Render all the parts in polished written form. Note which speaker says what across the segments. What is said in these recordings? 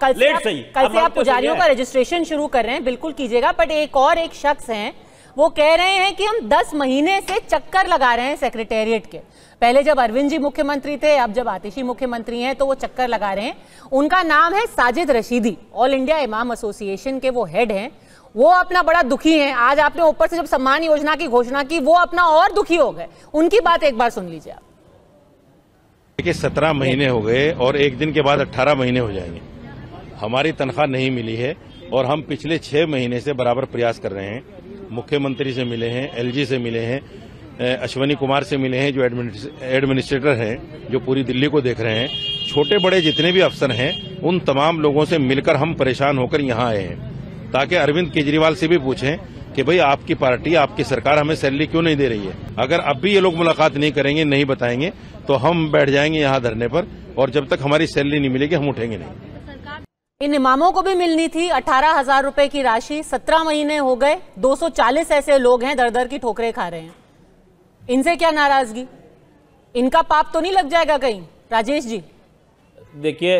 Speaker 1: कल से आप पुजारियों का रजिस्ट्रेशन शुरू कर रहे हैं, बिल्कुल कीजिएगा। बट एक शख्स हैं, वो कह रहे हैं कि हम 10 महीने से चक्कर लगा रहे हैं सेक्रेटेरिएट के। पहले जब अरविंद जी मुख्यमंत्री थे, अब जब आतिशी मुख्यमंत्री हैं, तो वो चक्कर लगा रहे हैं। उनका नाम है साजिद रशीदी, ऑल इंडिया इमाम एसोसिएशन के वो हेड हैं। वो अपना बड़ा दुखी हैं। आज आपने ऊपर से जब सम्मान योजना की घोषणा की, वो अपना और दुखी हो गए। उनकी बात एक बार सुन लीजिए आप।
Speaker 2: देखिए 17 महीने हो गए और एक दिन के बाद 18 महीने हो जाएंगे। हमारी तनख्वाह नहीं मिली है और हम पिछले 6 महीने से बराबर प्रयास कर रहे हैं। मुख्यमंत्री से मिले हैं, एलजी से मिले हैं, अश्वनी कुमार से मिले हैं जो एडमिनिस्ट्रेटर हैं, जो पूरी दिल्ली को देख रहे हैं। छोटे बड़े जितने भी अफसर हैं, उन तमाम लोगों से मिलकर हम परेशान होकर यहाँ आए हैं, ताकि अरविंद केजरीवाल से भी पूछें कि भाई आपकी पार्टी, आपकी सरकार हमें सैलरी क्यों नहीं दे रही है। अगर अब भी ये लोग मुलाकात नहीं करेंगे, नहीं बताएंगे, तो हम बैठ जाएंगे यहाँ धरने पर, और जब तक हमारी सैलरी नहीं मिलेगी हम उठेंगे नहीं।
Speaker 1: इन इमामों को भी मिलनी थी 18,000 रुपए की राशि। 17 महीने हो गए, 240 ऐसे लोग हैं दर दर की ठोकरें खा रहे हैं। इनसे क्या नाराजगी? इनका पाप तो नहीं लग जाएगा कहीं? राजेश जी
Speaker 3: देखिए,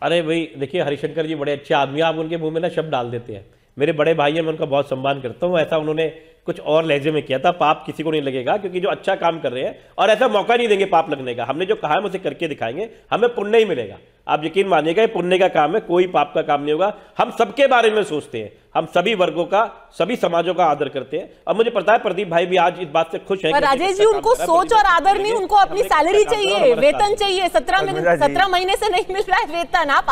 Speaker 3: अरे भाई देखिए, हरिशंकर जी बड़े अच्छे आदमी, आप उनके मुंह में ना शब्द डाल देते हैं। मेरे बड़े भाई हैं, मैं उनका बहुत सम्मान करता हूँ। ऐसा उन्होंने कुछ और लहजे में किया था। पाप किसी को नहीं लगेगा, क्योंकि जो अच्छा काम कर रहे हैं, और ऐसा मौका नहीं देंगे पाप लगने का। हमने जो कहा है उसे करके दिखाएंगे, हमें पुण्य ही मिलेगा। आप यकीन मानिएगा, ये पुण्य का काम है, कोई पाप का काम नहीं होगा। हम सबके बारे में सोचते हैं, हम सभी वर्गों का, सभी समाजों का आदर करते हैं। और मुझे पता है प्रदीप भाई भी आज इस बात से खुश है।
Speaker 1: राजेश जी, उनको सोच और आदर नहीं, उनको अपनी सैलरी चाहिए, वेतन चाहिए। 17 महीने से नहीं मिल रहा है वेतन। आप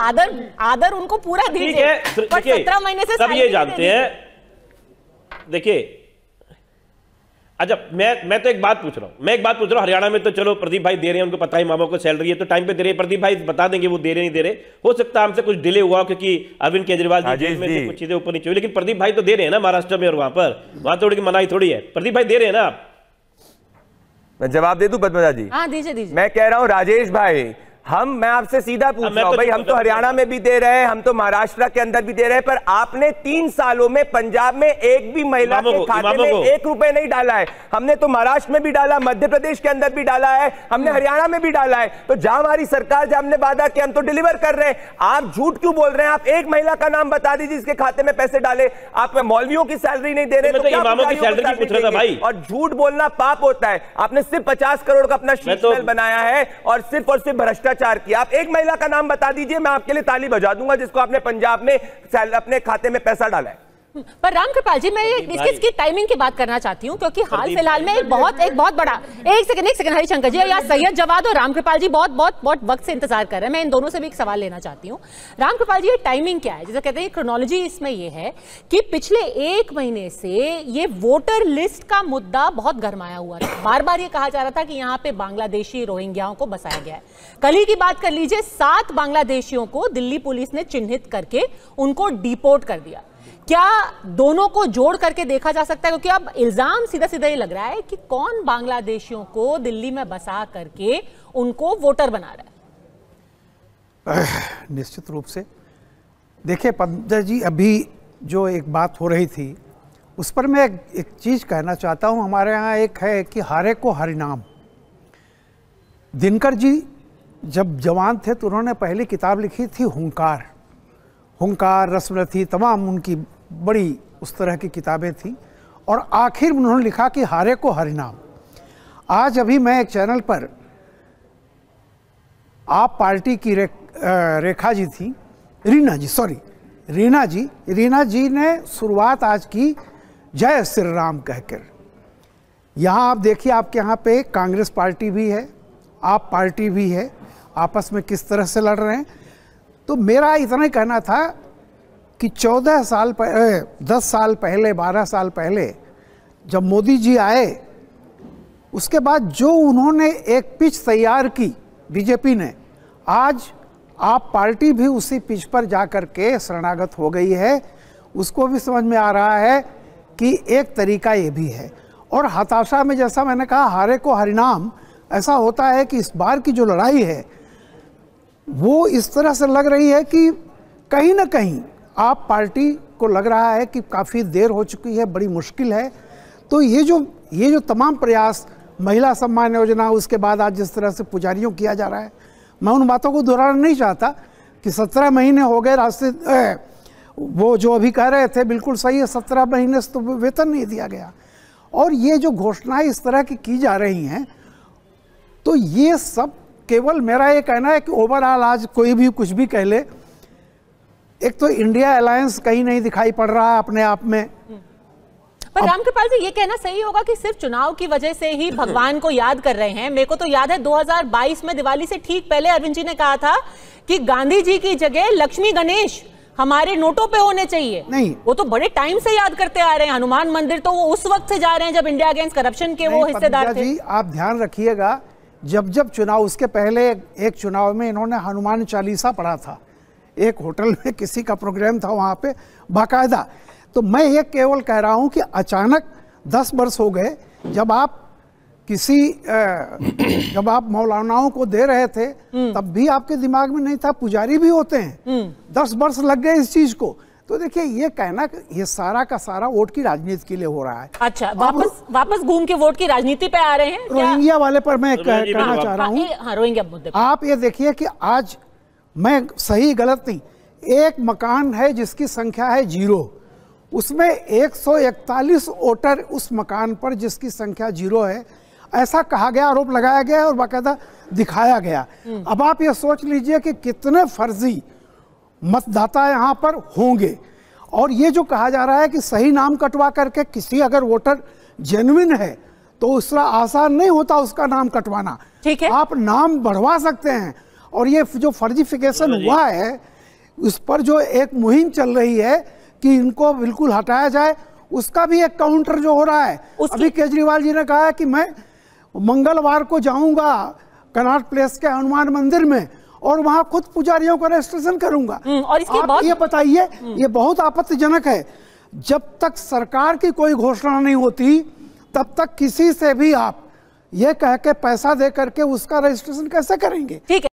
Speaker 1: आदर उनको पूरा दीजिए। 17 महीने से
Speaker 3: सब ये जानते हैं। देखिए, अच्छा मैं तो एक बात पूछ रहा हूँ, हरियाणा में तो चलो प्रदीप भाई दे रहे हैं, उनको पता है इमामों को सैलरी है तो टाइम पे दे रहे हैं। प्रदीप भाई बता देंगे वो दे रहे नहीं दे रहे। हो सकता है हमसे कुछ डिले हुआ क्योंकि अरविंद केजरीवाल जी जेल में से कुछ चीजें ऊपर नीचे हुई, लेकिन प्रदीप भाई तो दे रहे हैं ना महाराष्ट्र में, और वहां थोड़ी की मनाही थोड़ी है। प्रदीप भाई दे रहे हैं ना आप?
Speaker 4: मैं जवाब दे दूं पद्मजा जी?
Speaker 1: हाँ दीजिए। मैं
Speaker 4: कह रहा हूं राजेश भाई, मैं आपसे सीधा पूछ रहा हूं भाई, हम तो हरियाणा में भी दे रहे हैं, हम तो महाराष्ट्र के अंदर भी दे रहे हैं, पर आपने 3 सालों में पंजाब में एक भी महिला के खाते में 1 रुपए नहीं डाला है। हमने तो महाराष्ट्र में भी डाला, मध्य प्रदेश के अंदर भी डाला है, हमने हरियाणा में भी डाला है। तो जहां हमारी सरकार, जहां हमने वादा किया, हम तो डिलीवर कर रहे हैं। आप झूठ क्यों बोल रहे हैं? आप एक महिला का नाम बता दीजिए जिसके खाते में पैसे डाले। आप मौलवियों की सैलरी नहीं दे रहे, और झूठ बोलना पाप होता है। आपने सिर्फ 50 करोड़ का अपना शीर्ष महल बनाया है और सिर्फ भ्रष्टाचार किया। आप एक महिला का नाम बता दीजिए, मैं आपके लिए ताली बजा दूंगा, जिसको आपने पंजाब में अपने खाते में पैसा डाला है।
Speaker 1: पर रामकृपाल जी, मैं इसकी टाइमिंग की बात करना चाहती हूँ, क्योंकि हाल फिलहाल में एक बहुत बड़ा एक सेकंड हरिशंकर जी या सैयद जवाद और रामकृपाल जी बहुत वक्त से इंतजार कर रहे हैं। मैं इन दोनों से भी एक सवाल लेना चाहती हूँ। रामकृपाल जी, ये टाइमिंग क्या है? जैसे कहते हैं क्रोनोलॉजी इसमें ये है कि पिछले 1 महीने से ये वोटर लिस्ट का मुद्दा बहुत गरमाया हुआ था। बार बार ये कहा जा रहा था कि यहाँ पे बांग्लादेशी रोहिंग्याओं को बसाया गया है। कल ही की बात कर लीजिए, 7 बांग्लादेशियों को दिल्ली पुलिस ने चिन्हित करके उनको डिपोर्ट कर दिया। क्या दोनों को जोड़ करके देखा जा सकता है? क्योंकि अब इल्जाम सीधा ये लग रहा है कि कौन बांग्लादेशियों को दिल्ली में बसा करके उनको वोटर बना रहा है।
Speaker 5: निश्चित रूप से देखिए पद्मजा जी, अभी जो एक बात हो रही थी उस पर मैं एक चीज कहना चाहता हूं। हमारे यहाँ एक है कि हारे को हरिनाम। दिनकर जी जब जवान थे तो उन्होंने पहली किताब लिखी थी हुंकार, रसरथी, तमाम उनकी बड़ी उस तरह की किताबें थी, और आखिर में उन्होंने लिखा कि हारे को हरिनाम। आज अभी मैं एक चैनल पर आप पार्टी की रेखा जी थी, रीना जी ने शुरुआत आज की जय श्री राम कहकर। यहाँ आप देखिए, आपके यहाँ पे कांग्रेस पार्टी भी है, आप पार्टी भी है, आपस में किस तरह से लड़ रहे हैं। तो मेरा इतना ही कहना था कि 10 साल पहले 12 साल पहले जब मोदी जी आए, उसके बाद जो उन्होंने एक पिच तैयार की बीजेपी ने, आज आप पार्टी भी उसी पिच पर जाकर के शरणागत हो गई है। उसको भी समझ में आ रहा है कि एक तरीका ये भी है। और हताशा में, जैसा मैंने कहा, हारे को हरिनाम, ऐसा होता है कि इस बार की जो लड़ाई है वो इस तरह से लग रही है कि कहीं ना कहीं आप पार्टी को लग रहा है कि काफ़ी देर हो चुकी है, बड़ी मुश्किल है। तो ये जो तमाम प्रयास, महिला सम्मान योजना, उसके बाद आज जिस तरह से पुजारियों किया जा रहा है, मैं उन बातों को दोहराना नहीं चाहता कि 17 महीने हो गए रास्ते, वो जो अभी कह रहे थे बिल्कुल सही है, 17 महीने से तो वेतन नहीं दिया गया। और ये जो घोषणाएं इस तरह की जा रही हैं, तो ये सब केवल मेरा ये कहना है कि ओवरऑल आज कोई भी कुछ भी कह ले, एक तो इंडिया अलायंस कहीं नहीं दिखाई पड़ रहा है अपने आप में।
Speaker 1: पर रामकृपाल जी, ये कहना सही होगा कि सिर्फ चुनाव की वजह से ही भगवान को याद कर रहे हैं? मेरे को तो याद है 2022 में दिवाली से ठीक पहले अरविंद जी ने कहा था कि गांधी जी की जगह लक्ष्मी गणेश हमारे नोटों पे होने चाहिए।
Speaker 5: नहीं,
Speaker 1: वो तो बड़े टाइम से याद करते आ रहे हैं। हनुमान मंदिर तो वो उस वक्त से जा रहे हैं जब इंडिया अगेंस्ट करप्शन के वो हिस्सेदार थे।
Speaker 5: जी आप ध्यान रखिएगा, जब चुनाव, उसके पहले एक चुनाव में इन्होंने हनुमान चालीसा पढ़ा था, एक होटल में किसी का प्रोग्राम था वहां पे बाकायदा। तो मैं ये केवल कह रहा हूं कि अचानक 10 वर्ष हो गए जब आप जब आप मौलानाओं को दे रहे थे तब भी आपके दिमाग में नहीं था पुजारी भी होते हैं। 10 वर्ष लग गए इस चीज को। तो देखिए, ये कहना ये सारा का सारा वोट की राजनीति के लिए हो रहा है।
Speaker 1: अच्छा, वापस घूम के वोट की राजनीति पे आ रहे हैं।
Speaker 5: रोहिंग्या वाले पर मैं कहना चाह रहा हूँ।
Speaker 1: हाँ, रोहिंग्या मुद्दे पर
Speaker 5: आप ये देखिए कि आज मैं सही गलत नहीं, एक मकान है जिसकी संख्या है 0, उसमें 141 वोटर उस मकान पर जिसकी संख्या 0 है, ऐसा कहा गया, आरोप लगाया गया और बाकायदा दिखाया गया। अब आप ये सोच लीजिए कि कितने फर्जी मतदाता यहाँ पर होंगे। और ये जो कहा जा रहा है कि सही नाम कटवा करके किसी अगर वोटर जेन्युइन है तो उसका आसान नहीं होता उसका नाम कटवाना।
Speaker 1: ठीक है,
Speaker 5: आप नाम बढ़वा सकते हैं। और ये जो फर्जीफिकेशन हुआ है, उस पर जो एक मुहिम चल रही है कि इनको बिल्कुल हटाया जाए, उसका भी एक काउंटर जो हो रहा है। अभी केजरीवाल जी ने कहा है कि मैं मंगलवार को जाऊंगा कनॉट प्लेस के हनुमान मंदिर में और वहां खुद पुजारियों का रजिस्ट्रेशन करूंगा।
Speaker 1: और इसकी
Speaker 5: आप ये बताइए, ये बहुत आपत्तिजनक है। जब तक सरकार की कोई घोषणा नहीं होती तब तक किसी से भी आप ये कह के पैसा दे करके उसका रजिस्ट्रेशन कैसे करेंगे?
Speaker 1: ठीक है।